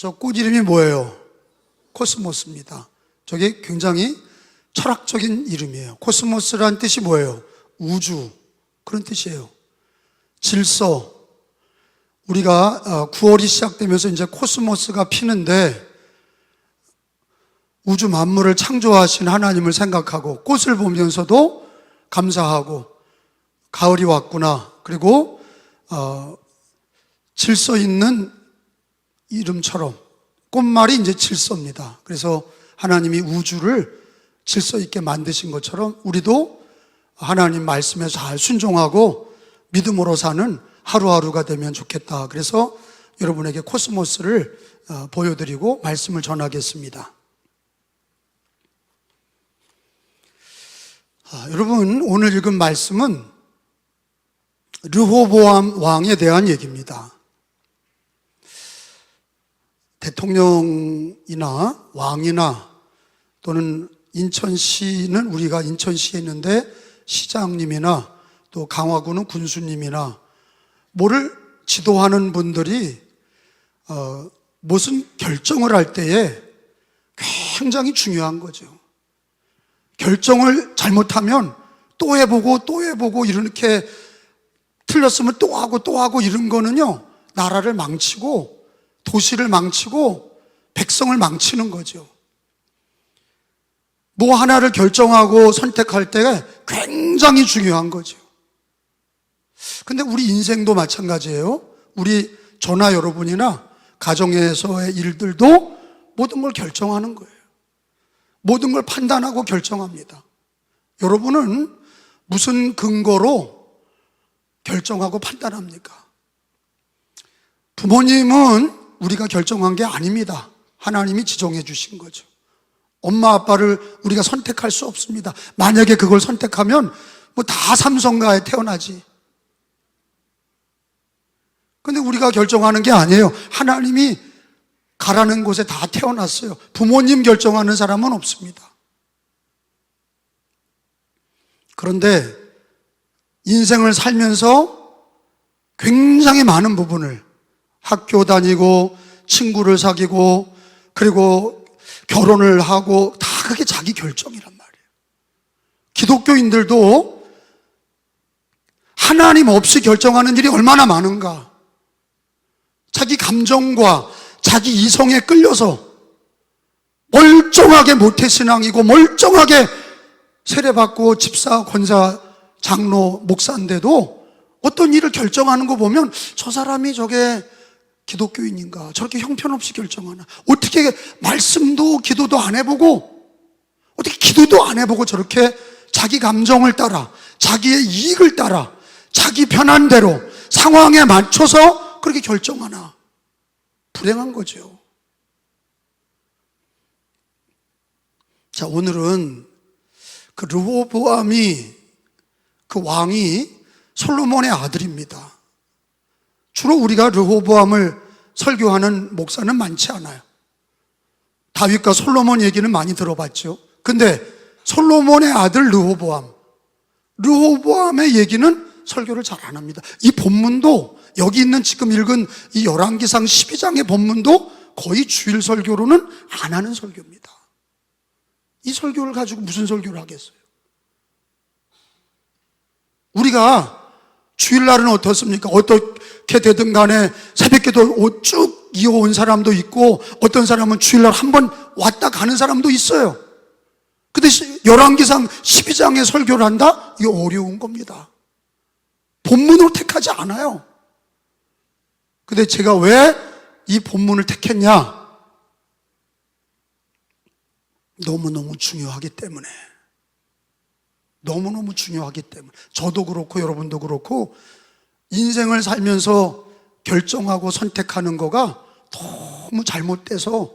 저 꽃 이름이 뭐예요? 코스모스입니다. 저게 굉장히 철학적인 이름이에요. 코스모스란 뜻이 뭐예요? 우주, 그런 뜻이에요. 질서. 우리가 9월이 시작되면서 이제 코스모스가 피는데 우주 만물을 창조하신 하나님을 생각하고 꽃을 보면서도 감사하고 가을이 왔구나. 그리고 질서 있는 이름처럼 꽃말이 이제 질서입니다. 그래서 하나님이 우주를 질서 있게 만드신 것처럼 우리도 하나님 말씀에 잘 순종하고 믿음으로 사는 하루하루가 되면 좋겠다. 그래서 여러분에게 코스모스를 보여드리고 말씀을 전하겠습니다. 여러분, 오늘 읽은 말씀은 르호보암 왕에 대한 얘기입니다. 대통령이나 왕이나 또는 인천시는 우리가 인천시에 있는데 시장님이나 또 강화구는 군수님이나 뭐를 지도하는 분들이 무슨 결정을 할 때에 굉장히 중요한 거죠. 결정을 잘못하면 또 해보고 이렇게 틀렸으면 또 하고 이런 거는요, 나라를 망치고 도시를 망치고 백성을 망치는 거죠. 뭐 하나를 결정하고 선택할 때 굉장히 중요한 거죠. 근데 우리 인생도 마찬가지예요. 우리 저나 여러분이나 가정에서의 일들도 모든 걸 결정하는 거예요. 모든 걸 판단하고 결정합니다. 여러분은 무슨 근거로 결정하고 판단합니까? 부모님은 우리가 결정한 게 아닙니다. 하나님이 지정해 주신 거죠. 엄마 아빠를 우리가 선택할 수 없습니다. 만약에 그걸 선택하면 뭐 다 삼성가에 태어나지. 근데 우리가 결정하는 게 아니에요. 하나님이 가라는 곳에 다 태어났어요. 부모님 결정하는 사람은 없습니다. 그런데 인생을 살면서 굉장히 많은 부분을 학교 다니고 친구를 사귀고 그리고 결혼을 하고 다 그게 자기 결정이란 말이에요. 기독교인들도 하나님 없이 결정하는 일이 얼마나 많은가. 자기 감정과 자기 이성에 끌려서 멀쩡하게 모태신앙이고 멀쩡하게 세례받고 집사, 권사, 장로, 목사인데도 어떤 일을 결정하는 거 보면 저 사람이 저게 기독교인인가? 저렇게 형편없이 결정하나? 어떻게 말씀도 기도도 안 해보고 어떻게 기도도 안 해보고 저렇게 자기 감정을 따라 자기의 이익을 따라 자기 편한 대로 상황에 맞춰서 그렇게 결정하나? 불행한 거죠. 자, 오늘은 그 르호보암이 그 왕이 솔로몬의 아들입니다. 주로 우리가 르호보암을 설교하는 목사는 많지 않아요. 다윗과 솔로몬 얘기는 많이 들어봤죠. 근데 솔로몬의 아들 르호보암의 얘기는 설교를 잘 안 합니다. 이 본문도 여기 있는 지금 읽은 이 열왕기상 12장의 본문도 거의 주일 설교로는 안 하는 설교입니다. 이 설교를 가지고 무슨 설교를 하겠어요? 우리가 주일날은 어떻습니까? 어떻게 되든 간에 새벽기도 쭉 이어온 사람도 있고 어떤 사람은 주일날 한 번 왔다 가는 사람도 있어요. 근데 열왕기상 12장의 설교를 한다? 이게 어려운 겁니다. 본문으로 택하지 않아요. 근데 제가 왜 이 본문을 택했냐? 너무너무 중요하기 때문에. 너무너무 중요하기 때문에. 저도 그렇고 여러분도 그렇고 인생을 살면서 결정하고 선택하는 거가 너무 잘못돼서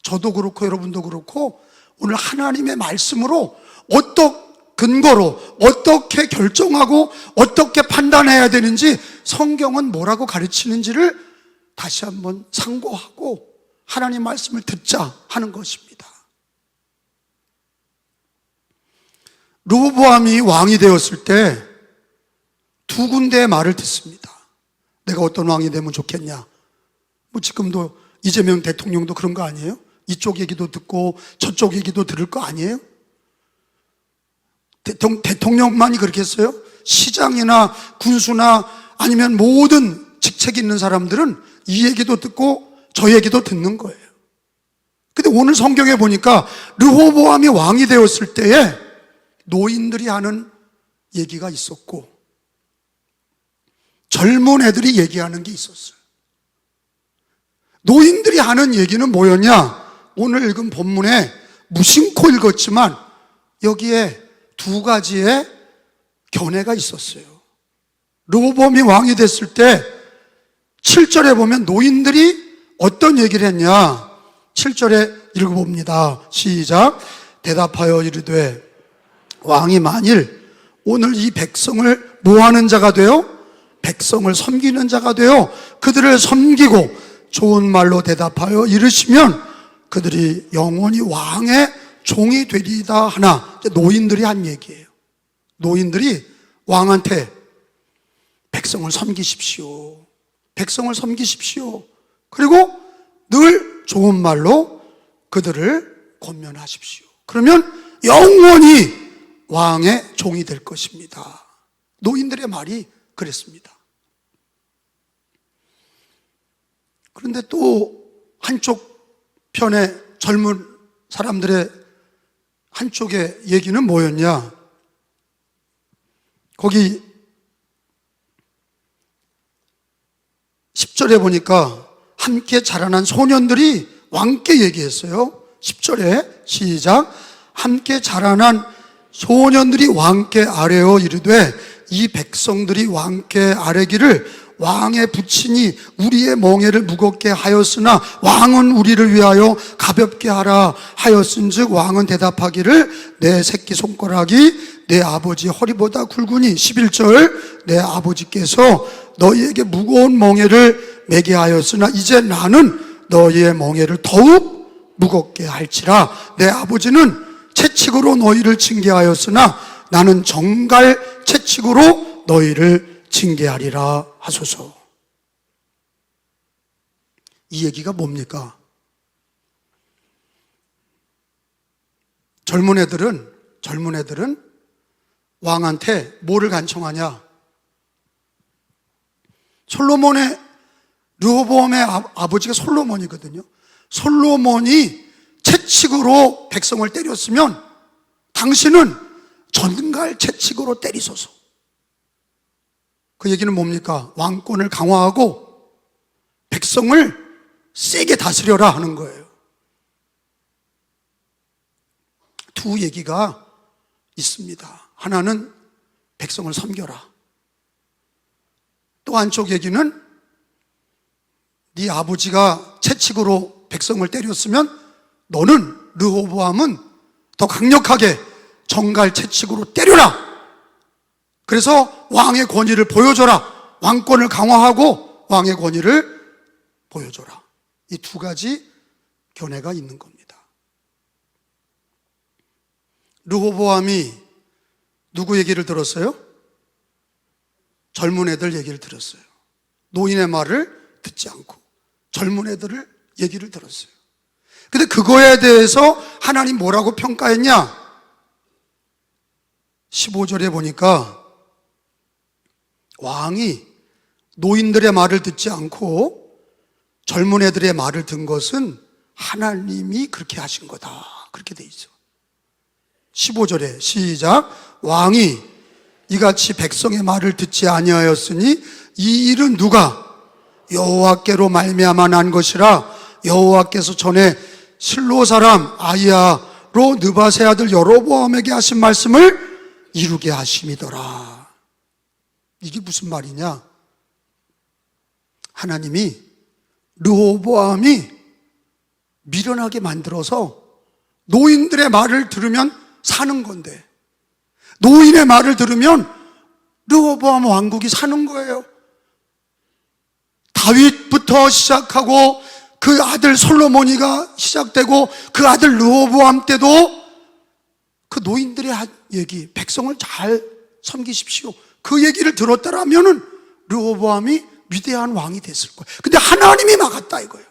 저도 그렇고 여러분도 그렇고 오늘 하나님의 말씀으로 어떤 근거로 어떻게 결정하고 어떻게 판단해야 되는지 성경은 뭐라고 가르치는지를 다시 한번 상고하고 하나님 말씀을 듣자 하는 것입니다. 르호보암이 왕이 되었을 때 두 군데의 말을 듣습니다. 내가 어떤 왕이 되면 좋겠냐? 뭐 지금도 이재명 대통령도 그런 거 아니에요? 이쪽 얘기도 듣고 저쪽 얘기도 들을 거 아니에요? 대통령만이 그렇겠어요? 시장이나 군수나 아니면 모든 직책 있는 사람들은 이 얘기도 듣고 저 얘기도 듣는 거예요. 근데 오늘 성경에 보니까 르호보암이 왕이 되었을 때에 노인들이 하는 얘기가 있었고 젊은 애들이 얘기하는 게 있었어요. 노인들이 하는 얘기는 뭐였냐? 오늘 읽은 본문에 무심코 읽었지만 여기에 두 가지의 견해가 있었어요. 르호보암이 왕이 됐을 때 7절에 보면 노인들이 어떤 얘기를 했냐? 7절에 읽어봅니다. 시작. 대답하여 이르되 왕이 만일 오늘 이 백성을 뭐하는 자가 되어? 백성을 섬기는 자가 되어 그들을 섬기고 좋은 말로 대답하여 이르시면 그들이 영원히 왕의 종이 되리다 하나. 노인들이 한 얘기예요. 노인들이 왕한테 백성을 섬기십시오. 백성을 섬기십시오. 그리고 늘 좋은 말로 그들을 권면하십시오. 그러면 영원히 왕의 종이 될 것입니다. 노인들의 말이 그랬습니다. 그런데 또 한쪽 편의 젊은 사람들의 한쪽의 얘기는 뭐였냐? 거기 10절에 보니까 함께 자라난 소년들이 왕께 얘기했어요. 10절에 시작. 함께 자라난 소년들이 왕께 아뢰어 이르되 이 백성들이 왕께 아뢰기를 왕의 부친이 우리의 멍에를 무겁게 하였으나 왕은 우리를 위하여 가볍게 하라 하였은즉 왕은 대답하기를 내 새끼 손가락이 내 아버지 허리보다 굵으니 11절 내 아버지께서 너희에게 무거운 멍에를 매게 하였으나 이제 나는 너희의 멍에를 더욱 무겁게 할지라 내 아버지는 채찍으로 너희를 징계하였으나 나는 정갈 채찍으로 너희를 징계하리라 하소서. 이 얘기가 뭡니까? 젊은 애들은 왕한테 뭐를 간청하냐? 솔로몬의 르호보암의 아버지가 솔로몬이거든요. 솔로몬이 채찍으로 백성을 때렸으면 당신은 전갈 채찍으로 때리소서. 그 얘기는 뭡니까? 왕권을 강화하고 백성을 세게 다스려라 하는 거예요. 두 얘기가 있습니다. 하나는 백성을 섬겨라. 또 한쪽 얘기는 네 아버지가 채찍으로 백성을 때렸으면 너는 르호보암은 더 강력하게 정갈 채찍으로 때려라. 그래서 왕의 권위를 보여줘라. 왕권을 강화하고 왕의 권위를 보여줘라. 이 두 가지 견해가 있는 겁니다. 르호보암이 누구 얘기를 들었어요? 젊은 애들 얘기를 들었어요. 노인의 말을 듣지 않고 젊은 애들을 얘기를 들었어요. 근데 그거에 대해서 하나님 뭐라고 평가했냐? 15절에 보니까 왕이 노인들의 말을 듣지 않고 젊은 애들의 말을 든 것은 하나님이 그렇게 하신 거다. 그렇게 돼 있어. 15절에 시작. 왕이 이같이 백성의 말을 듣지 아니하였으니 이 일은 누가 여호와께로 말미암아 난 것이라 여호와께서 전에 실로 사람 아히야로 느밧의 아들 여로보암에게 하신 말씀을 이루게 하심이더라. 이게 무슨 말이냐? 하나님이 르호보암이 미련하게 만들어서 노인들의 말을 들으면 사는 건데 노인의 말을 들으면 르호보암 왕국이 사는 거예요. 다윗부터 시작하고 그 아들 솔로몬이가 시작되고 그 아들 르호보암 때도 그 노인들의 얘기, 백성을 잘 섬기십시오, 그 얘기를 들었더라면은 르호보암이 위대한 왕이 됐을 거예요. 근데 하나님이 막았다 이거예요.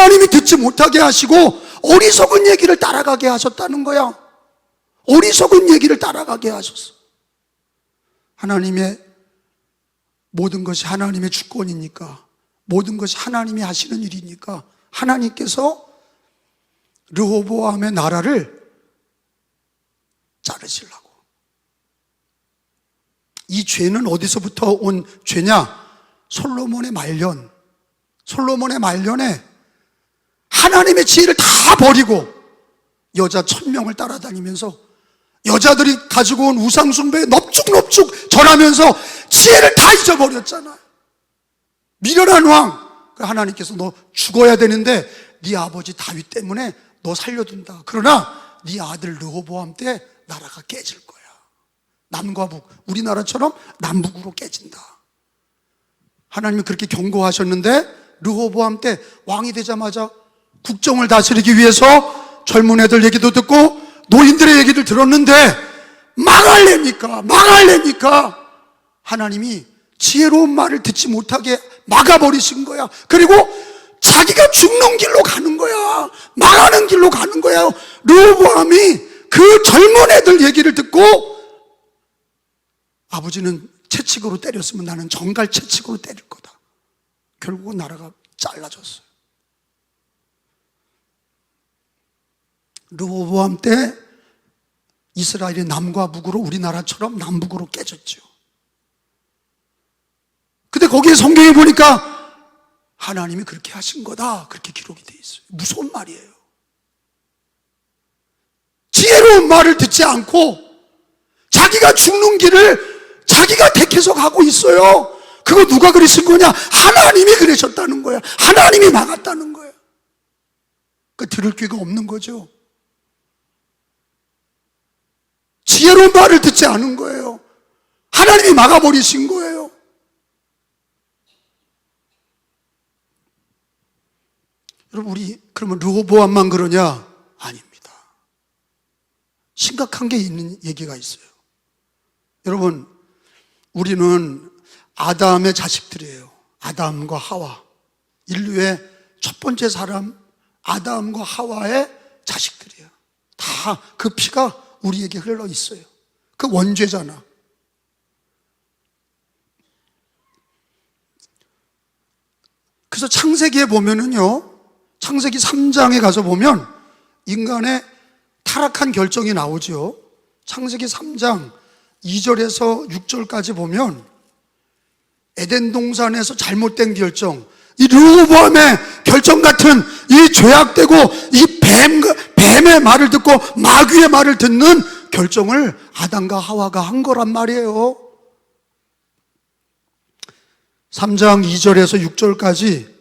하나님이 듣지 못하게 하시고 어리석은 얘기를 따라가게 하셨다는 거야. 어리석은 얘기를 따라가게 하셨어. 하나님의 모든 것이 하나님의 주권이니까, 모든 것이 하나님이 하시는 일이니까 하나님께서 르호보암의 나라를 자르시려고. 이 죄는 어디서부터 온 죄냐? 솔로몬의 말년. 솔로몬의 말년에 하나님의 지혜를 다 버리고 여자 1000명을 따라다니면서 여자들이 가지고 온 우상숭배에 넙죽넙죽 절하면서 지혜를 다 잊어버렸잖아요. 미련한 왕. 하나님께서 너 죽어야 되는데 네 아버지 다윗 때문에 너 살려둔다. 그러나 네 아들 르호보암 때 나라가 깨질 거야. 남과 북, 우리나라처럼 남북으로 깨진다. 하나님이 그렇게 경고하셨는데 르호보암 때 왕이 되자마자 국정을 다스리기 위해서 젊은 애들 얘기도 듣고 노인들의 얘기를 들었는데 망할래니까 하나님이 지혜로운 말을 듣지 못하게 막아버리신 거야. 그리고 자기가 죽는 길로 가는 거야. 망하는 길로 가는 거야. 르호보암이 그 젊은 애들 얘기를 듣고 아버지는 채찍으로 때렸으면 나는 정갈 채찍으로 때릴 거다. 결국은 나라가 잘라졌어요. 르호보암 때 이스라엘이 남과 북으로, 우리나라처럼 남북으로 깨졌죠. 근데 거기에 성경에 보니까 하나님이 그렇게 하신 거다, 그렇게 기록이 돼 있어요. 무서운 말이에요. 지혜로운 말을 듣지 않고 자기가 죽는 길을 자기가 택해서 가고 있어요. 그거 누가 그러신 거냐? 하나님이 그러셨다는 거야. 하나님이 막았다는 거야. 그러니까 들을 귀가 없는 거죠. 지혜로운 말을 듣지 않은 거예요. 하나님이 막아버리신 거예요. 여러분, 우리 그러면 르호보암만 그러냐? 아닙니다. 심각한 게 있는 얘기가 있어요. 여러분, 우리는 아담의 자식들이에요. 아담과 하와. 인류의 첫 번째 사람 아담과 하와의 자식들이에요. 다 그 피가 우리에게 흘러 있어요. 그 원죄잖아. 그래서 창세기에 보면은요, 창세기 3장에 가서 보면 인간의 타락한 결정이 나오죠. 창세기 3장 2절에서 6절까지 보면 에덴 동산에서 잘못된 결정, 이 르호보암의 결정 같은 이 죄악되고 이 뱀의 말을 듣고 마귀의 말을 듣는 결정을 아담과 하와가 한 거란 말이에요. 3장 2절에서 6절까지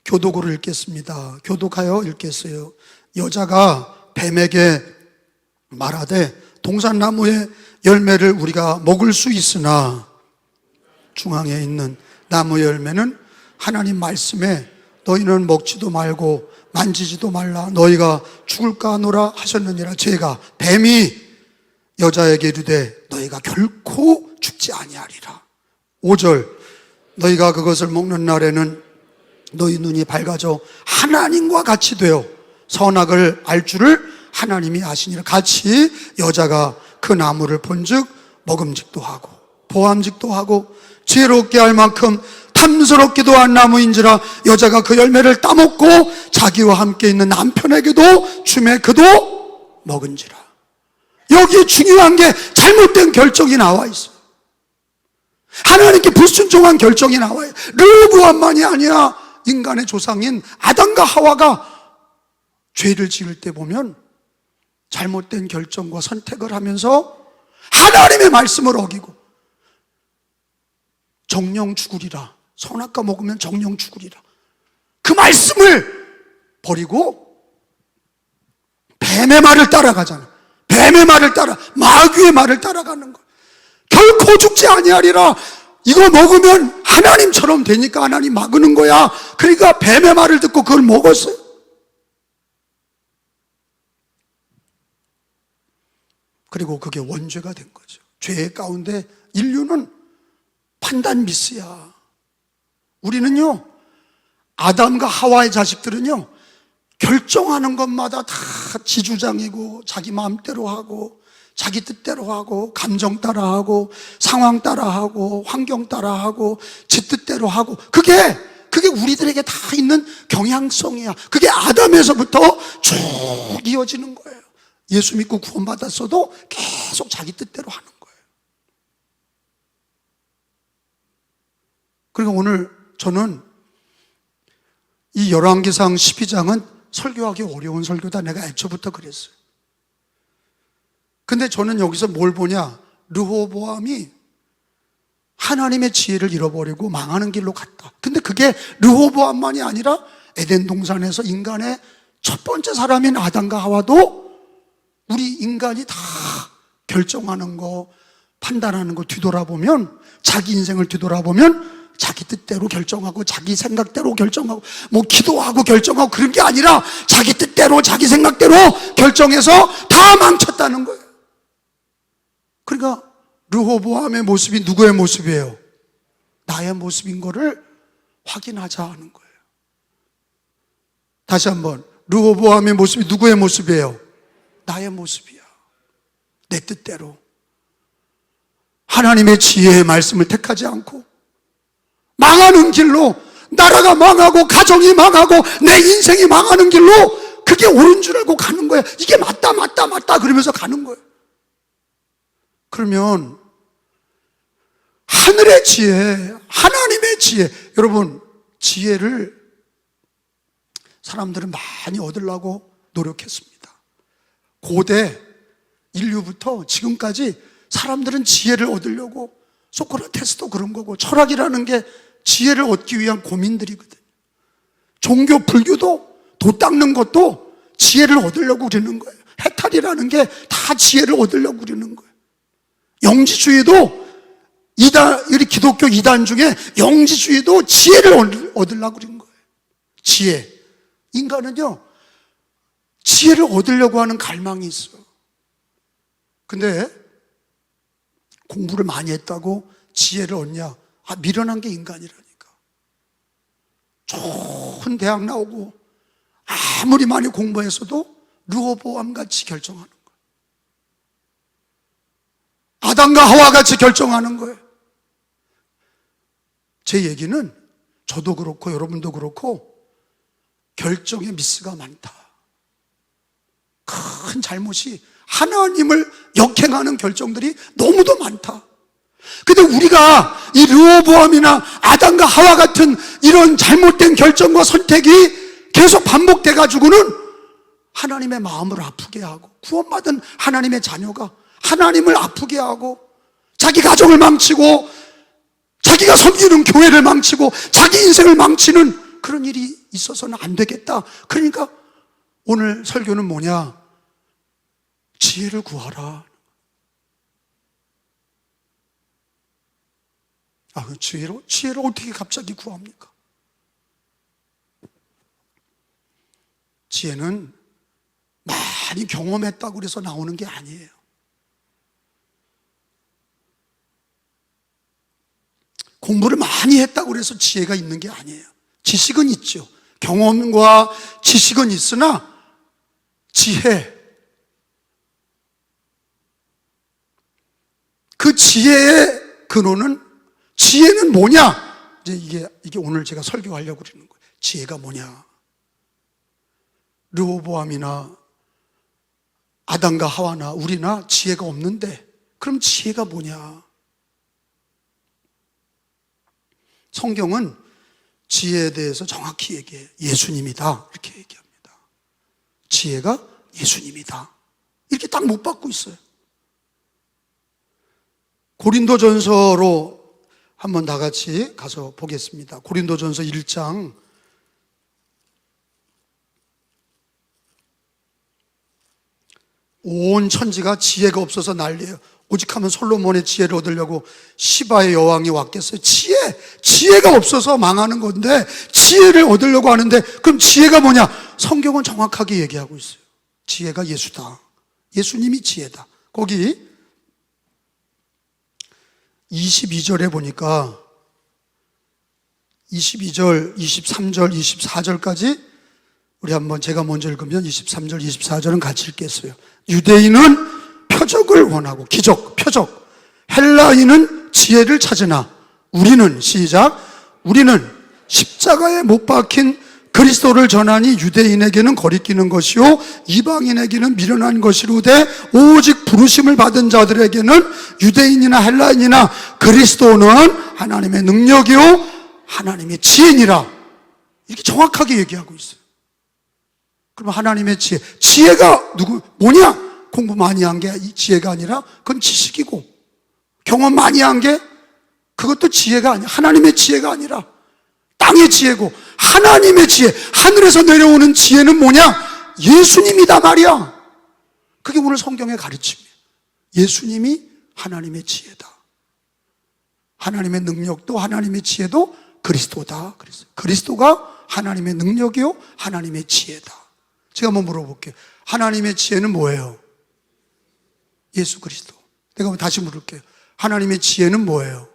교독으로 읽겠습니다. 교독하여 읽겠어요. 여자가 뱀에게 말하되 동산나무의 열매를 우리가 먹을 수 있으나 중앙에 있는 나무의 열매는 하나님 말씀에 너희는 먹지도 말고 만지지도 말라 너희가 죽을까 하노라 하셨느니라. 제가 뱀이 여자에게 이르되 너희가 결코 죽지 아니하리라. 5절 너희가 그것을 먹는 날에는 너희 눈이 밝아져 하나님과 같이 되어 선악을 알 줄을 하나님이 아시니라. 같이 여자가 그 나무를 본즉 먹음직도 하고 보암직도 하고 지혜롭게 할 만큼 탐스럽기도 한 나무인지라. 여자가 그 열매를 따먹고 자기와 함께 있는 남편에게도 주매 그도 먹은지라. 여기에 중요한 게 잘못된 결정이 나와 있어요. 하나님께 불순종한 결정이 나와요. 르호보암만이 아니라 인간의 조상인 아담과 하와가 죄를 지을 때 보면 잘못된 결정과 선택을 하면서 하나님의 말씀을 어기고 정령 죽으리라. 선악과 먹으면 정령 죽으리라. 그 말씀을 버리고 뱀의 말을 따라가잖아. 뱀의 말을 따라, 마귀의 말을 따라가는 거. 결코 죽지 아니하리라. 이거 먹으면 하나님처럼 되니까 하나님 막는 거야. 그러니까 뱀의 말을 듣고 그걸 먹었어요. 그리고 그게 원죄가 된 거죠. 죄 가운데 인류는 판단 미스야. 우리는요, 아담과 하와의 자식들은요, 결정하는 것마다 다 지주장이고 자기 마음대로 하고 자기 뜻대로 하고 감정 따라하고 상황 따라하고 환경 따라하고 지 뜻대로 하고 그게 우리들에게 다 있는 경향성이야. 그게 아담에서부터 쭉 이어지는 거예요. 예수 믿고 구원받았어도 계속 자기 뜻대로 하는 거예요. 그러니까 오늘 저는 이 열왕기상 12장은 설교하기 어려운 설교다. 내가 애초부터 그랬어요. 근데 저는 여기서 뭘 보냐? 르호보암이 하나님의 지혜를 잃어버리고 망하는 길로 갔다. 근데 그게 르호보암만이 아니라 에덴 동산에서 인간의 첫 번째 사람인 아담과 하와도 우리 인간이 다 결정하는 거, 판단하는 거 뒤돌아보면, 자기 인생을 뒤돌아보면 자기 뜻대로 결정하고 자기 생각대로 결정하고 뭐 기도하고 결정하고 그런 게 아니라 자기 뜻대로 자기 생각대로 결정해서 다 망쳤다는 거예요. 그러니까 르호보암의 모습이 누구의 모습이에요? 나의 모습인 거를 확인하자 하는 거예요. 다시 한번, 르호보암의 모습이 누구의 모습이에요? 나의 모습이야. 내 뜻대로 하나님의 지혜의 말씀을 택하지 않고 망하는 길로, 나라가 망하고 가정이 망하고 내 인생이 망하는 길로, 그게 옳은 줄 알고 가는 거예요. 이게 맞다 그러면서 가는 거예요. 그러면 하늘의 지혜, 하나님의 지혜, 여러분, 지혜를 사람들은 많이 얻으려고 노력했습니다. 고대 인류부터 지금까지 사람들은 지혜를 얻으려고, 소크라테스도 그런 거고, 철학이라는 게 지혜를 얻기 위한 고민들이거든요. 종교, 불교도 도 닦는 것도 지혜를 얻으려고 그러는 거예요. 해탈이라는 게 다 지혜를 얻으려고 그러는 거예요. 영지주의도 우리 기독교 이단 중에 영지주의도 지혜를 얻으려고 그러는 거예요. 지혜. 인간은요, 지혜를 얻으려고 하는 갈망이 있어요. 근데 공부를 많이 했다고 지혜를 얻냐? 미련한 게 인간이라니까. 좋은 대학 나오고 아무리 많이 공부했어도 르호보암 같이 결정하는 거예요. 아담과 하와 같이 결정하는 거예요. 제 얘기는 저도 그렇고 여러분도 그렇고 결정의 미스가 많다. 큰 잘못이, 하나님을 역행하는 결정들이 너무도 많다. 근데 우리가 이 르호보암이나 아담과 하와 같은 이런 잘못된 결정과 선택이 계속 반복돼 가지고는 하나님의 마음을 아프게 하고, 구원받은 하나님의 자녀가 하나님을 아프게 하고, 자기 가정을 망치고 자기가 섬기는 교회를 망치고 자기 인생을 망치는 그런 일이 있어서는 안 되겠다. 그러니까 오늘 설교는 뭐냐? 지혜를 구하라. 지혜를 어떻게 갑자기 구합니까? 지혜는 많이 경험했다고 그래서 나오는 게 아니에요. 공부를 많이 했다고 그래서 지혜가 있는 게 아니에요. 지식은 있죠. 경험과 지식은 있으나 지혜, 그 지혜의 근원은, 지혜는 뭐냐? 이제 이게 오늘 제가 설교하려고 그러는 거예요. 지혜가 뭐냐? 르호보암이나 아담과 하와나 우리나 지혜가 없는데, 그럼 지혜가 뭐냐? 성경은 지혜에 대해서 정확히 얘기해요. 예수님이다, 이렇게 얘기합니다. 지혜가 예수님이다, 이렇게 딱 못 받고 있어요. 고린도전서로 한번 다 같이 가서 보겠습니다. 고린도전서 1장 온 천지가 지혜가 없어서 난리예요. 오직 하면 솔로몬의 지혜를 얻으려고 시바의 여왕이 왔겠어요. 지혜가 없어서 망하는 건데 지혜를 얻으려고 하는데, 그럼 지혜가 뭐냐? 성경은 정확하게 얘기하고 있어요. 지혜가 예수다. 예수님이 지혜다. 거기 22절에 보니까 22절, 23절, 24절까지 우리 한번 제가 먼저 읽으면 23절, 24절은 같이 읽겠어요. 유대인은 표적을 원하고, 기적, 표적. 헬라인은 지혜를 찾으나 우리는, 시작, 우리는 십자가에 못 박힌 그리스도를 전하니 유대인에게는 거리끼는 것이요 이방인에게는 미련한 것이로되 오직 부르심을 받은 자들에게는 유대인이나 헬라인이나 그리스도는 하나님의 능력이요 하나님의 지혜니라. 이렇게 정확하게 얘기하고 있어요. 그럼 하나님의 지혜, 지혜가 뭐냐? 공부 많이 한 게 지혜가 아니라 그건 지식이고, 경험 많이 한 게 그것도 지혜가 아니야. 하나님의 지혜가 아니라 땅의 지혜고, 하나님의 지혜, 하늘에서 내려오는 지혜는 뭐냐? 예수님이다 말이야. 그게 오늘 성경의 가르침이에요. 예수님이 하나님의 지혜다. 하나님의 능력도 하나님의 지혜도 그리스도다. 그리스도가 하나님의 능력이요 하나님의 지혜다. 제가 한번 물어볼게요. 하나님의 지혜는 뭐예요? 예수 그리스도. 내가 다시 물을게요. 하나님의 지혜는 뭐예요?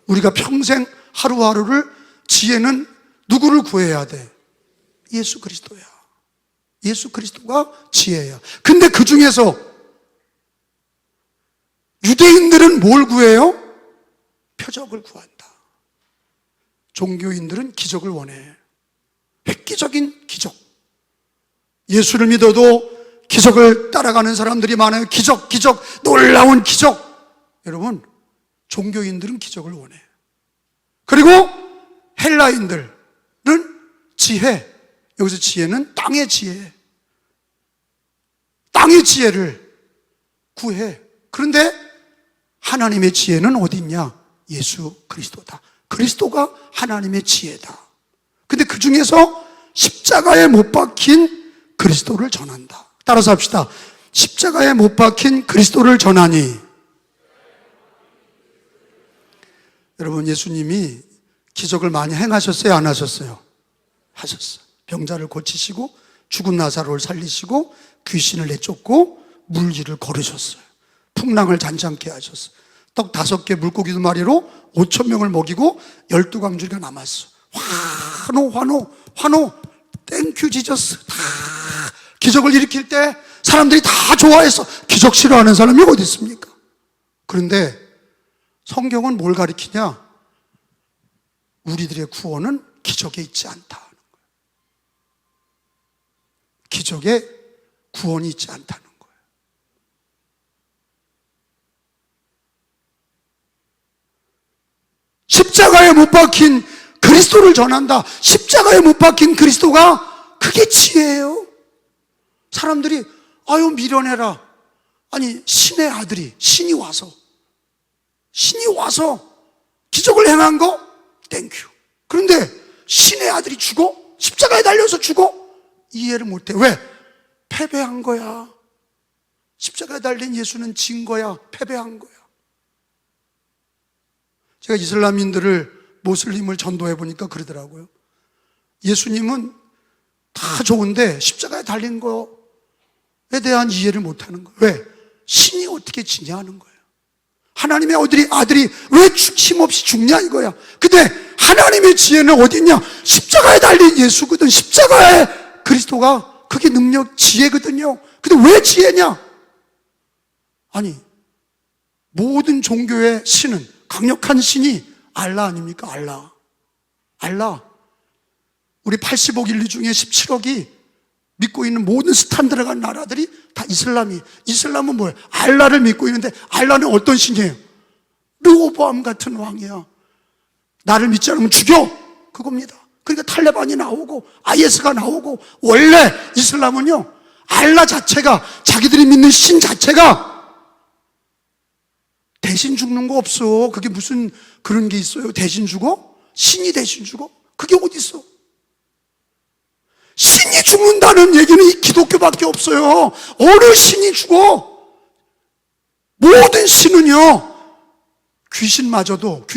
우리가 평생 하루하루를 지혜는 누구를 구해야 돼? 예수 그리스도야. 예수 그리스도가 지혜야. 근데 그 중에서 유대인들은 뭘 구해요? 표적을 구한다. 종교인들은 기적을 원해. 획기적인 기적. 예수를 믿어도 기적을 따라가는 사람들이 많아요. 기적, 기적, 놀라운 기적. 여러분, 종교인들은 기적을 원해. 그리고 헬라인들은 지혜. 여기서 지혜는 땅의 지혜. 땅의 지혜를 구해. 그런데 하나님의 지혜는 어디 있냐? 예수 그리스도다. 그리스도가 하나님의 지혜다. 근데 그 중에서 십자가에 못 박힌 그리스도를 전한다. 따라서 합시다. 십자가에 못 박힌 그리스도를 전하니. 여러분, 예수님이 기적을 많이 행하셨어요? 안 하셨어요? 하셨어요. 병자를 고치시고 죽은 나사로를 살리시고 귀신을 내쫓고 물질을 걸으셨어요. 풍랑을 잔잔케 하셨어요. 떡 5개 물고기 2마리로 5,000명을 먹이고 12광주리가 남았어. 환호 땡큐 지저스. 다 기적을 일으킬 때 사람들이 다 좋아해서. 기적 싫어하는 사람이 어디 있습니까? 그런데 성경은 뭘 가리키냐? 우리들의 구원은 기적에 있지 않다는 거예요. 기적에 구원이 있지 않다는 거예요. 십자가에 못 박힌 그리스도를 전한다. 십자가에 못 박힌 그리스도가 그게 지혜예요. 사람들이 아유 미련해라. 아니 신의 아들이 신이 와서 기적을 행한 거 땡큐. 그런데 신의 아들이 죽어? 십자가에 달려서 죽어? 이해를 못해. 왜? 패배한 거야. 십자가에 달린 예수는 진 거야. 패배한 거야. 제가 이슬람인들을 모슬림을 전도해 보니까 그러더라고요. 예수님은 다 좋은데 십자가에 달린 거에 대한 이해를 못하는 거예요. 왜? 신이 어떻게 지냐 하는 거예요. 하나님의 아들이 왜 힘없이 죽냐 이거야. 근데 하나님의 지혜는 어디 있냐? 십자가에 달린 예수거든. 십자가에 그리스도가 그게 능력, 지혜거든요. 근데 왜 지혜냐? 아니 모든 종교의 신은, 강력한 신이 알라 아닙니까? 알라. 우리 80억 인류 중에 17억이 믿고 있는 모든 스탄 들어간 나라들이 다 이슬람은 뭐예요? 알라를 믿고 있는데 알라는 어떤 신이에요? 르호보암 같은 왕이야. 나를 믿지 않으면 죽여! 그겁니다. 그러니까 탈레반이 나오고 IS가 나오고. 원래 이슬람은요, 알라 자체가, 자기들이 믿는 신 자체가 대신 죽는 거 없어. 그게 무슨 그런 게 있어요? 대신 죽어? 신이 대신 죽어? 그게 어디 있어? 신이 죽는다는 얘기는 이 기독교밖에 없어요. 어느 신이 죽어? 모든 신은요, 귀신마저도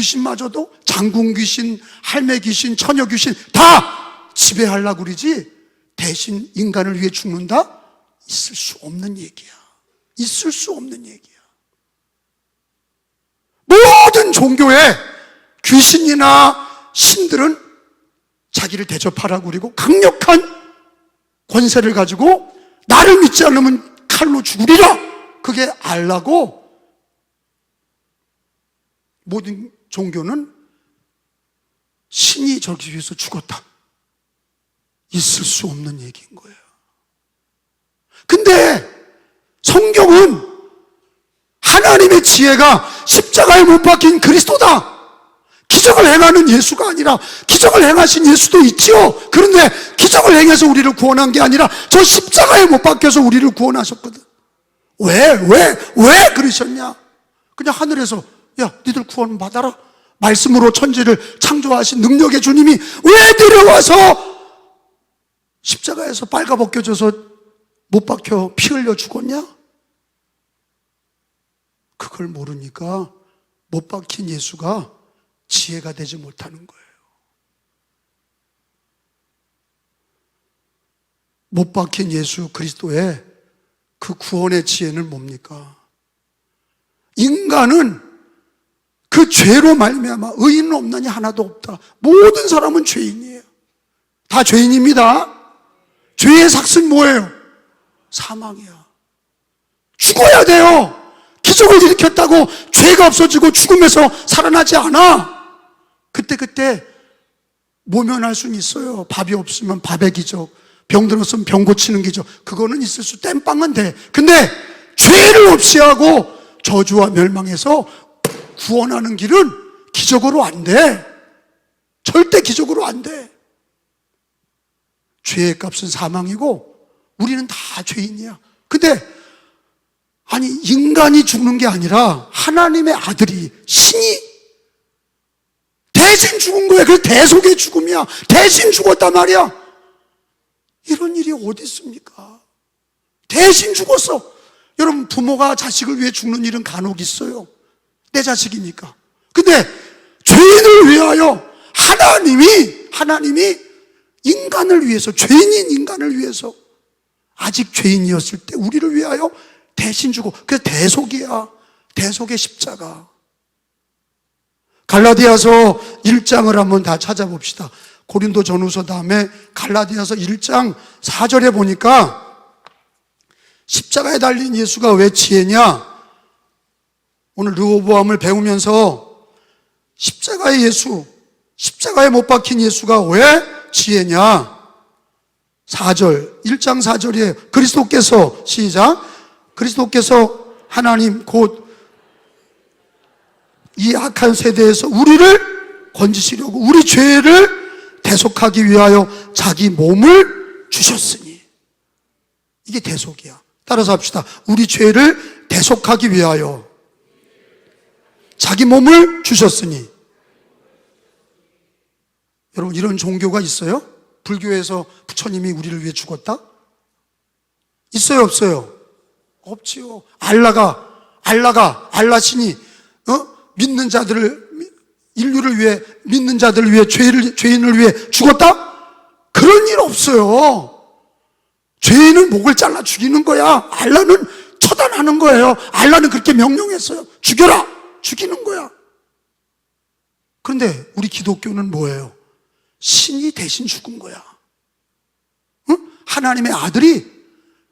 장군 귀신, 할매 귀신, 처녀 귀신 다 지배하려고 그러지, 대신 인간을 위해 죽는다? 있을 수 없는 얘기야. 있을 수 없는 얘기야. 모든 종교의 귀신이나 신들은 자기를 대접하라고 그리고 강력한 권세를 가지고 나를 믿지 않으면 칼로 죽으리라, 그게 알라고 모든 종교는 신이 저기 위해서 죽었다, 있을 수 없는 얘기인 거예요. 근데 성경은 하나님의 지혜가 십자가에 못 박힌 그리스도다, 기적을 행하는 예수가 아니라, 기적을 행하신 예수도 있지요. 그런데 기적을 행해서 우리를 구원한 게 아니라 저 십자가에 못 박혀서 우리를 구원하셨거든. 왜 그러셨냐? 그냥 하늘에서 야, 니들 구원 받아라, 말씀으로 천지를 창조하신 능력의 주님이 왜 내려와서 십자가에서 빨가벗겨져서 못 박혀 피 흘려 죽었냐? 그걸 모르니까 못 박힌 예수가 지혜가 되지 못하는 거예요. 못 박힌 예수 그리스도의 그 구원의 지혜는 뭡니까? 인간은 그 죄로 말미암아 의인은 없나니 하나도 없다. 모든 사람은 죄인이에요. 다 죄인입니다. 죄의 삭은 뭐예요? 사망이야. 죽어야 돼요. 기적을 일으켰다고 죄가 없어지고 죽음에서 살아나지 않아. 그때 모면할 수는 있어요. 밥이 없으면 밥의 기적, 병 들었으면 병 고치는 기적, 그거는 있을 수, 땜빵은 돼. 근데 죄를 없이 하고 저주와 멸망에서 구원하는 길은 기적으로 안 돼. 절대 기적으로 안 돼. 죄의 값은 사망이고 우리는 다 죄인이야. 근데 아니, 인간이 죽는 게 아니라 하나님의 아들이, 신이 대신 죽은 거야. 그래서 대속의 죽음이야. 대신 죽었단 말이야. 이런 일이 어디 있습니까? 대신 죽었어. 여러분, 부모가 자식을 위해 죽는 일은 간혹 있어요. 내 자식이니까. 근데 죄인을 위하여 하나님이 인간을 위해서, 죄인인 인간을 위해서, 아직 죄인이었을 때 우리를 위하여 대신 주고, 그래서 대속이야. 대속의 십자가. 갈라디아서 1장을 한번 다 찾아봅시다. 고린도 전후서 다음에 갈라디아서 1장 4절에 보니까 십자가에 달린 예수가 왜 지혜냐? 오늘 르호보암을 배우면서 십자가의 예수, 십자가에 못 박힌 예수가 왜 지혜냐? 4절, 1장 4절이에요. 그리스도께서, 시작, 그리스도께서 하나님 곧 이 악한 세대에서 우리를 건지시려고 우리 죄를 대속하기 위하여 자기 몸을 주셨으니, 이게 대속이야. 따라서 합시다. 우리 죄를 대속하기 위하여 자기 몸을 주셨으니. 여러분, 이런 종교가 있어요? 불교에서 부처님이 우리를 위해 죽었다? 있어요, 없어요? 없지요. 알라 신이 믿는 자들을, 인류를 위해, 믿는 자들을 위해, 죄인을 위해 죽었다? 그런 일 없어요. 죄인은 목을 잘라 죽이는 거야. 알라는 처단하는 거예요. 알라는 그렇게 명령했어요. 죽여라! 죽이는 거야. 그런데 우리 기독교는 뭐예요? 신이 대신 죽은 거야. 응? 하나님의 아들이,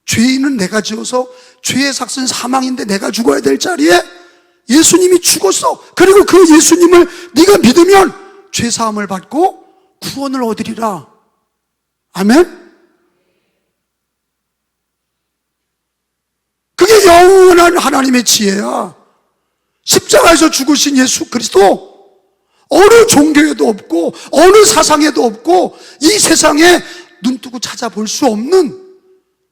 죄인은 내가 지어서 죄의 삭은 사망인데 내가 죽어야 될 자리에 예수님이 죽었어. 그리고 그 예수님을 네가 믿으면 죄 사함을 받고 구원을 얻으리라. 아멘? 그게 영원한 하나님의 지혜야. 십자가에서 죽으신 예수 그리스도, 어느 종교에도 없고 어느 사상에도 없고 이 세상에 눈뜨고 찾아볼 수 없는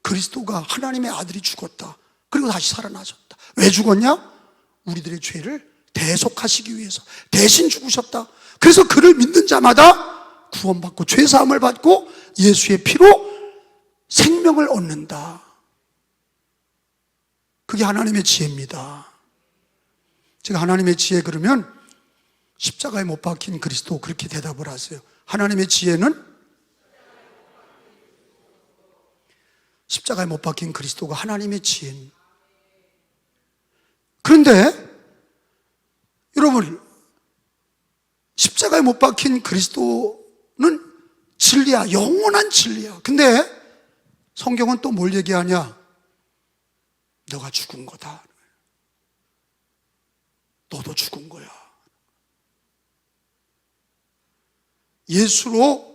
그리스도가, 하나님의 아들이 죽었다. 그리고 다시 살아나셨다. 왜 죽었냐? 우리들의 죄를 대속하시기 위해서 대신 죽으셨다. 그래서 그를 믿는 자마다 구원받고 죄사함을 받고 예수의 피로 생명을 얻는다. 그게 하나님의 지혜입니다. 제가 하나님의 지혜 그러면 십자가에 못 박힌 그리스도, 그렇게 대답을 하세요. 하나님의 지혜는 십자가에 못 박힌 그리스도가 하나님의 지혜입니다. 그런데 여러분, 십자가에 못 박힌 그리스도는 진리야. 영원한 진리야. 근데 성경은 또 뭘 얘기하냐? 너가 죽은 거다. 너도 죽은 거야. 예수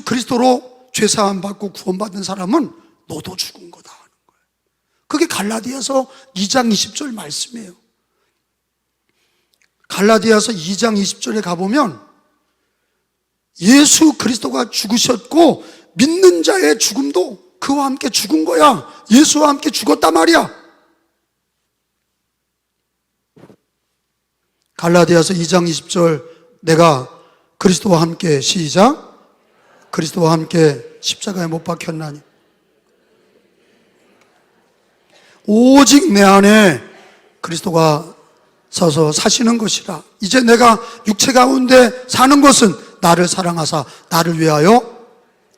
그리스도로 죄사함 받고 구원받은 사람은 너도 죽은 거다 하는 거예요. 그게 갈라디아서 2장 20절 말씀이에요. 갈라디아서 2장 20절에 가보면 예수 그리스도가 죽으셨고 믿는 자의 죽음도 그와 함께 죽은 거야. 예수와 함께 죽었단 말이야. 갈라디아서 2장 20절, 내가 그리스도와 함께, 시작, 그리스도와 함께 십자가에 못 박혔나니 오직 내 안에 그리스도가 서서 사시는 것이라. 이제 내가 육체 가운데 사는 것은 나를 사랑하사 나를 위하여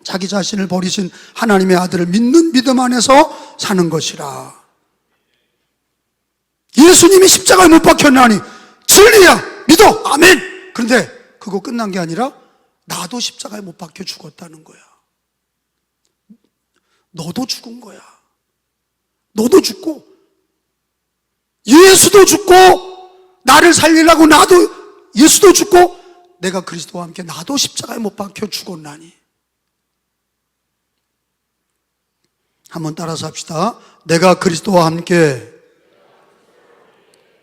자기 자신을 버리신 하나님의 아들을 믿는 믿음 안에서 사는 것이라. 예수님이 십자가에 못 박혔나니 진리야, 믿어, 아멘. 그런데 그거 끝난 게 아니라 나도 십자가에 못 박혀 죽었다는 거야. 너도 죽은 거야. 너도 죽고 예수도 죽고 나를 살리려고 나도, 예수도 죽고 내가 그리스도와 함께 나도 십자가에 못 박혀 죽었나니. 한번 따라서 합시다. 내가 그리스도와 함께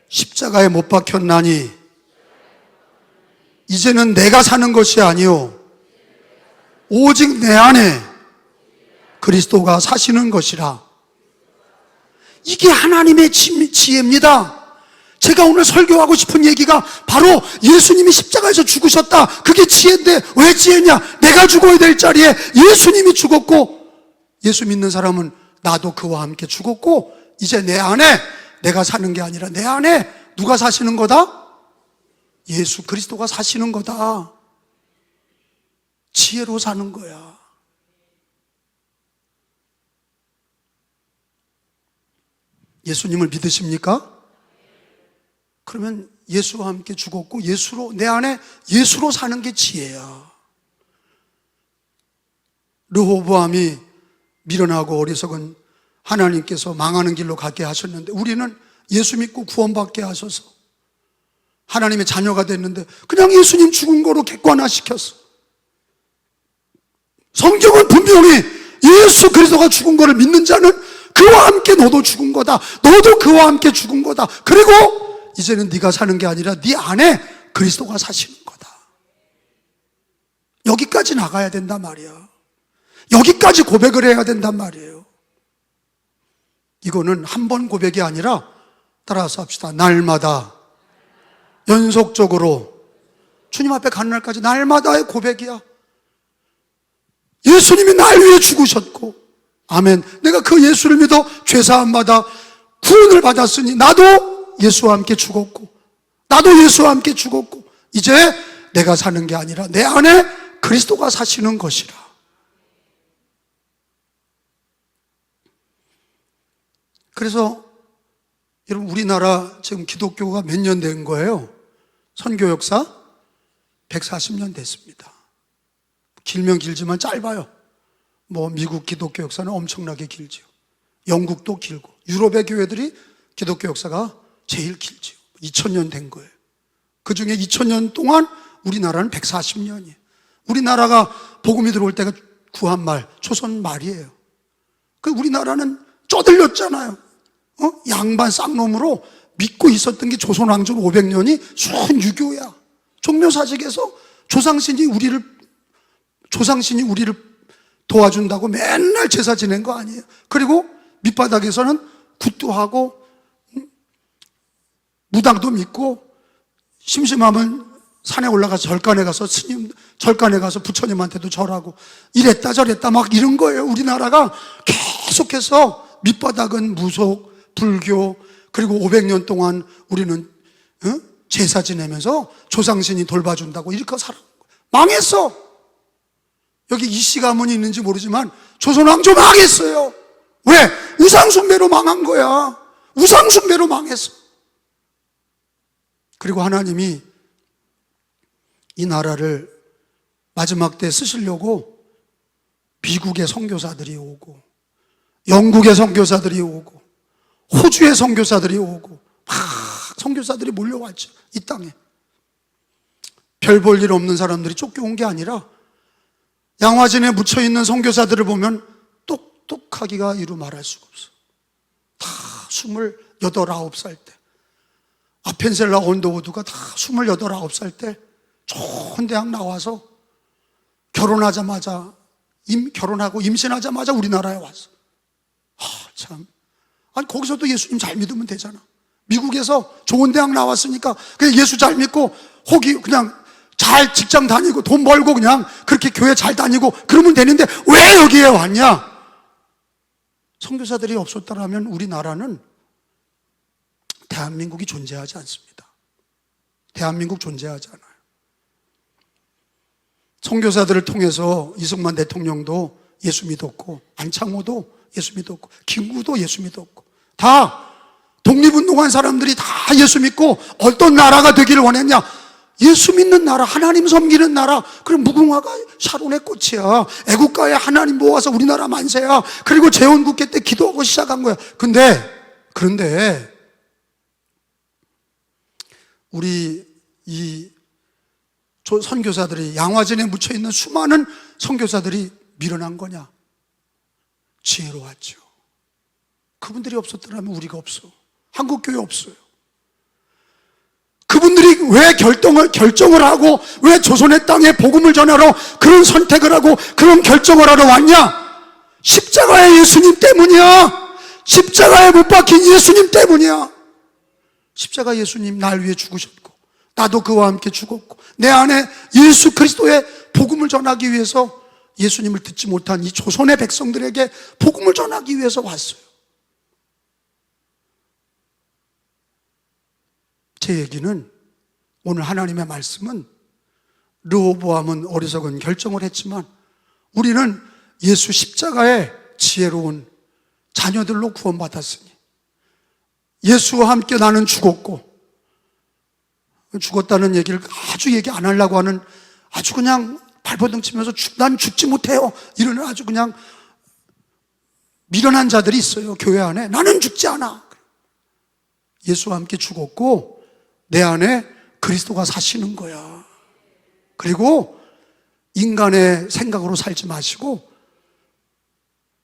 십자가에 못 박혔나니 이제는 내가 사는 것이 아니요 오직 내 안에 그리스도가 사시는 것이라. 이게 하나님의 지혜입니다. 제가 오늘 설교하고 싶은 얘기가 바로 예수님이 십자가에서 죽으셨다. 그게 지혜인데 왜 지혜냐? 내가 죽어야 될 자리에 예수님이 죽었고, 예수 믿는 사람은 나도 그와 함께 죽었고, 이제 내 안에 내가 사는 게 아니라 내 안에 누가 사시는 거다? 예수 그리스도가 사시는 거다. 지혜로 사는 거야. 예수님을 믿으십니까? 그러면 예수와 함께 죽었고 예수로, 내 안에 예수로 사는 게 지혜야. 르호보암이 미련하고 어리석은 하나님께서 망하는 길로 가게 하셨는데 우리는 예수 믿고 구원받게 하셔서 하나님의 자녀가 됐는데 그냥 예수님 죽은 거로 객관화시켰어. 성경은 분명히 예수 그리스도가 죽은 거를 믿는 자는 그와 함께 너도 죽은 거다. 너도 그와 함께 죽은 거다. 그리고 이제는 네가 사는 게 아니라 네 안에 그리스도가 사시는 거다. 여기까지 나가야 된단 말이야. 여기까지 고백을 해야 된단 말이에요. 이거는 한 번 고백이 아니라 따라서 합시다. 날마다 연속적으로 주님 앞에 가는 날까지 날마다의 고백이야. 예수님이 날 위해 죽으셨고, 아멘, 내가 그 예수를 믿어 죄사함 받아 구원을 받았으니 나도 예수와 함께 죽었고 나도 예수와 함께 죽었고 이제 내가 사는 게 아니라 내 안에 그리스도가 사시는 것이라. 그래서 여러분, 우리나라 지금 기독교가 몇 년 된 거예요? 선교 역사 140년 됐습니다. 길면 길지만 짧아요. 뭐 미국 기독교 역사는 엄청나게 길죠. 영국도 길고 유럽의 교회들이 기독교 역사가 제일 길죠. 2000년 된 거예요. 그 중에 2000년 동안 우리나라는 140년이에요. 우리나라가 복음이 들어올 때가 구한말, 초선 말이에요. 그 우리나라는 쪼들렸잖아요. 양반 쌍놈으로 믿고 있었던 게 조선 왕조 500년이 순유교야. 종묘사직에서 조상신이 우리를 도와준다고 맨날 제사 지낸 거 아니에요. 그리고 밑바닥에서는 굿도 하고 무당도 믿고 심심하면 산에 올라가서 절간에 가서 절간에 가서 부처님한테도 절하고 이랬다 저랬다 막 이런 거예요. 우리나라가 계속해서 밑바닥은 무속, 불교, 그리고 500년 동안 우리는 제사 지내면서 조상신이 돌봐준다고 이렇게 살아. 망했어. 여기 이씨 가문이 있는지 모르지만 조선왕조 망했어요. 왜? 우상숭배로 망한 거야. 우상숭배로 망했어. 그리고 하나님이 이 나라를 마지막 때 쓰시려고 미국의 선교사들이 오고, 영국의 선교사들이 오고, 호주의 선교사들이 오고, 막 선교사들이 몰려왔죠. 이 땅에. 별 볼 일 없는 사람들이 쫓겨온 게 아니라 양화진에 묻혀있는 선교사들을 보면 똑똑하기가 이루 말할 수가 없어. 다 28, 9살 때, 아펜셀라 언더우드가 다 28, 9살 때 좋은 대학 나와서 결혼하자마자, 결혼하고 임신하자마자 우리나라에 왔어. 참. 아니, 거기서도 예수님 잘 믿으면 되잖아. 미국에서 좋은 대학 나왔으니까 그냥 예수 잘 믿고 혹이 그냥 잘 직장 다니고 돈 벌고 그냥 그렇게 교회 잘 다니고 그러면 되는데 왜 여기에 왔냐? 선교사들이 없었다면 우리나라는 대한민국이 존재하지 않습니다. 대한민국 존재하지 않아요. 선교사들을 통해서 이승만 대통령도 예수 믿었고, 안창호도 예수 믿었고, 김구도 예수 믿었고, 다 독립운동한 사람들이 다 예수 믿고 어떤 나라가 되기를 원했냐? 예수 믿는 나라, 하나님 섬기는 나라. 그럼 무궁화가 샤론의 꽃이야. 애국가에 하나님 모아서 우리나라 만세야. 그리고 재헌국회 때 기도하고 시작한 거야. 그런데 우리 이 선교사들이, 양화진에 묻혀있는 수많은 선교사들이 밀어난 거냐? 지혜로웠죠. 그분들이 없었더라면 우리가 없어. 한국교회 없어요. 그분들이 왜 결정을 하고, 왜 조선의 땅에 복음을 전하러 그런 선택을 하고 그런 결정을 하러 왔냐? 십자가의 예수님 때문이야. 십자가에 못 박힌 예수님 때문이야. 십자가 예수님 날 위해 죽으셨고, 나도 그와 함께 죽었고, 내 안에 예수 그리스도의 복음을 전하기 위해서 예수님을 듣지 못한 이 조선의 백성들에게 복음을 전하기 위해서 왔어요. 제 얘기는, 오늘 하나님의 말씀은 르호보암은 어리석은 결정을 했지만 우리는 예수 십자가의 지혜로운 자녀들로 구원받았으니, 예수와 함께 나는 죽었고, 죽었다는 얘기를 아주 얘기 안 하려고 하는, 아주 그냥 발버둥 치면서 난 죽지 못해요 이러는 아주 그냥 미련한 자들이 있어요. 교회 안에. 나는 죽지 않아. 예수와 함께 죽었고 내 안에 그리스도가 사시는 거야. 그리고 인간의 생각으로 살지 마시고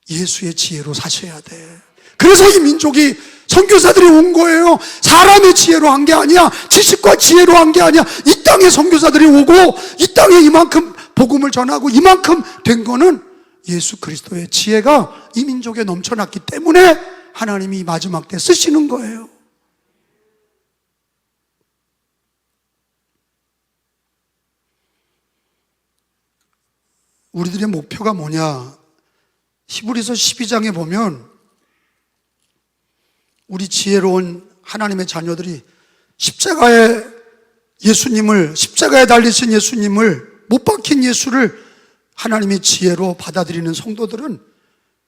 예수의 지혜로 사셔야 돼. 그래서 이 민족이, 선교사들이 온 거예요. 사람의 지혜로 한 게 아니야. 지식과 지혜로 한 게 아니야. 이 땅에 선교사들이 오고 이 땅에 이만큼 복음을 전하고 이만큼 된 거는 예수 그리스도의 지혜가 이 민족에 넘쳐났기 때문에 하나님이 마지막 때 쓰시는 거예요. 우리들의 목표가 뭐냐? 히브리서 12장에 보면 우리 지혜로운 하나님의 자녀들이 십자가에 달리신 예수님을, 못 박힌 예수를 하나님의 지혜로 받아들이는 성도들은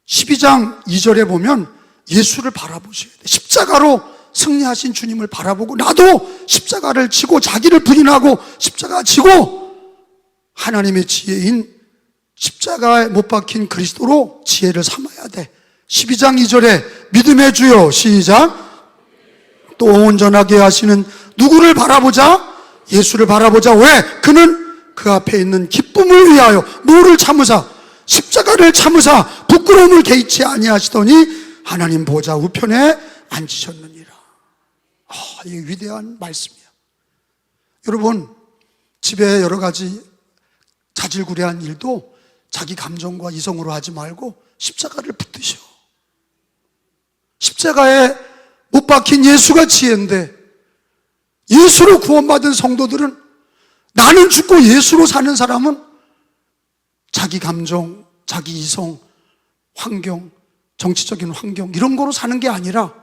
12장 2절에 보면 예수를 바라보셔야 돼. 십자가로 승리하신 주님을 바라보고, 나도 십자가를 지고 자기를 부인하고 십자가 지고 하나님의 지혜인 십자가에 못 박힌 그리스도로 지혜를 삼아야 돼. 12장 2절에 믿음의 주여, 시작, 또 온전하게 하시는 누구를 바라보자? 예수를 바라보자. 왜? 그는 그 앞에 있는 기쁨을 위하여 뭐를 참으사? 십자가를 참으사 부끄러움을 개의치 아니하시더니 하나님 보좌 우편에 앉으셨느니라. 이 위대한 말씀이야. 여러분, 집에 여러 가지 자질구레한 일도 자기 감정과 이성으로 하지 말고 십자가를 붙드셔. 십자가에 못 박힌 예수가 지혜인데, 예수로 구원받은 성도들은, 나는 죽고 예수로 사는 사람은 자기 감정, 자기 이성, 환경, 정치적인 환경 이런 거로 사는 게 아니라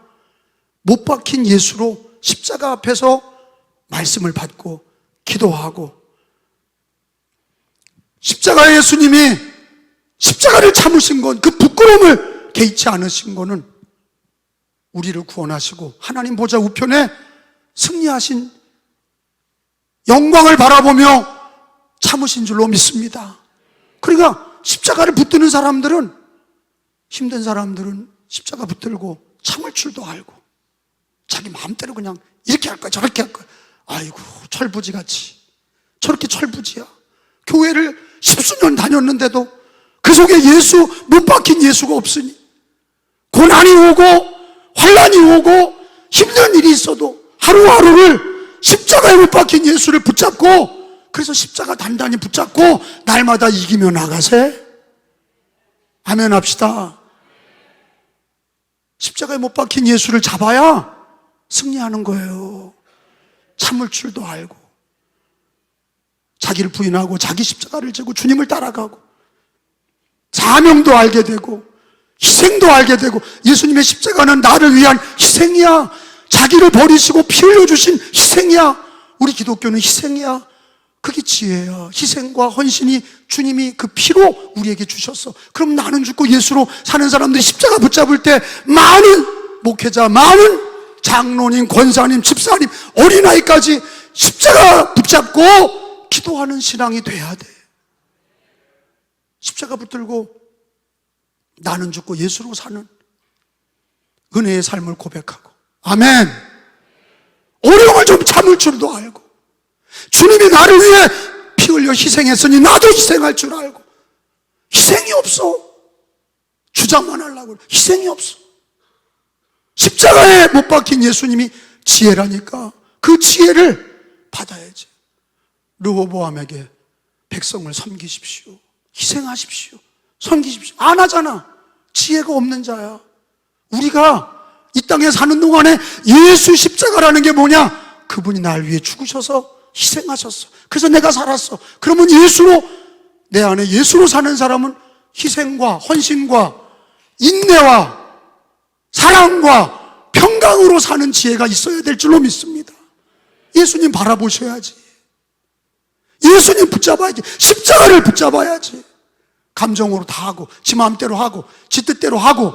못 박힌 예수로 십자가 앞에서 말씀을 받고 기도하고, 십자가 예수님이 십자가를 참으신 건, 그 부끄러움을 개의치 않으신 거는 우리를 구원하시고 하나님 보좌 우편에 승리하신 영광을 바라보며 참으신 줄로 믿습니다. 그러니까 십자가를 붙드는 사람들은, 힘든 사람들은 십자가 붙들고 참을 줄도 알고 자기 마음대로 그냥 이렇게 할 거야 저렇게 할 거야. 아이고 철부지같이 저렇게 철부지야. 교회를 10수년 다녔는데도 그 속에 예수, 못 박힌 예수가 없으니, 고난이 오고 환난이 오고 힘든 일이 있어도 하루하루를 십자가에 못 박힌 예수를 붙잡고, 그래서 십자가 단단히 붙잡고 날마다 이기며 나가세. 아멘 합시다. 십자가에 못 박힌 예수를 잡아야 승리하는 거예요. 참을 줄도 알고 자기를 부인하고 자기 십자가를 지고 주님을 따라가고 사명도 알게 되고 희생도 알게 되고, 예수님의 십자가는 나를 위한 희생이야. 자기를 버리시고 피 흘려주신 희생이야. 우리 기독교는 희생이야. 그게 지혜야. 희생과 헌신이 주님이 그 피로 우리에게 주셨어. 그럼 나는 죽고 예수로 사는 사람들이 십자가 붙잡을 때 많은 목회자, 많은 장로님, 권사님, 집사님, 어린아이까지 십자가 붙잡고 기도하는 신앙이 돼야 돼. 십자가 붙들고 나는 죽고 예수로 사는 은혜의 삶을 고백하고, 아멘. 어려움을 좀 참을 줄도 알고, 주님이 나를 위해 피 흘려 희생했으니 나도 희생할 줄 알고. 희생이 없어. 주장만 하려고 희생이 없어. 십자가에 못 박힌 예수님이 지혜라니까 그 지혜를 받아야지. 르호보암에게 백성을 섬기십시오, 희생하십시오, 섬기십시오. 안 하잖아. 지혜가 없는 자야. 우리가 이 땅에 사는 동안에 예수 십자가라는 게 뭐냐? 그분이 날 위해 죽으셔서 희생하셨어. 그래서 내가 살았어. 그러면 예수로, 내 안에 예수로 사는 사람은 희생과 헌신과 인내와 사랑과 평강으로 사는 지혜가 있어야 될 줄로 믿습니다. 예수님 바라보셔야지. 예수님 붙잡아야지. 십자가를 붙잡아야지. 감정으로 다 하고 지 마음대로 하고 지 뜻대로 하고,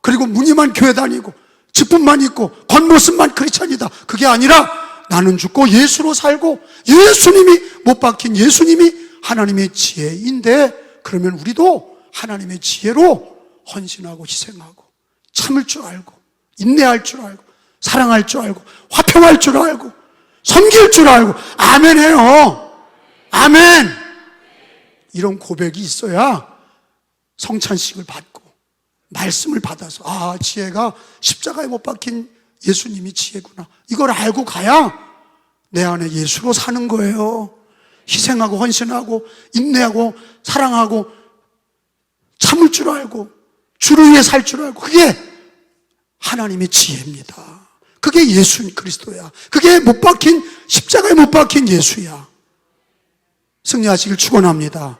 그리고 무늬만 교회 다니고 직분만 있고 겉모습만 크리스찬이다, 그게 아니라 나는 죽고 예수로 살고, 예수님이 못 박힌 예수님이 하나님의 지혜인데, 그러면 우리도 하나님의 지혜로 헌신하고 희생하고 참을 줄 알고 인내할 줄 알고 사랑할 줄 알고 화평할 줄 알고 섬길 줄 알고, 아멘 해요. 아멘. 이런 고백이 있어야 성찬식을 받고 말씀을 받아서, 아, 지혜가 십자가에 못 박힌 예수님이 지혜구나, 이걸 알고 가야 내 안에 예수로 사는 거예요. 희생하고 헌신하고 인내하고 사랑하고 참을 줄 알고 주를 위해 살 줄 알고, 그게 하나님의 지혜입니다. 그게 예수 그리스도야. 그게 못 박힌, 십자가에 못 박힌 예수야. 승리하시길 축원합니다.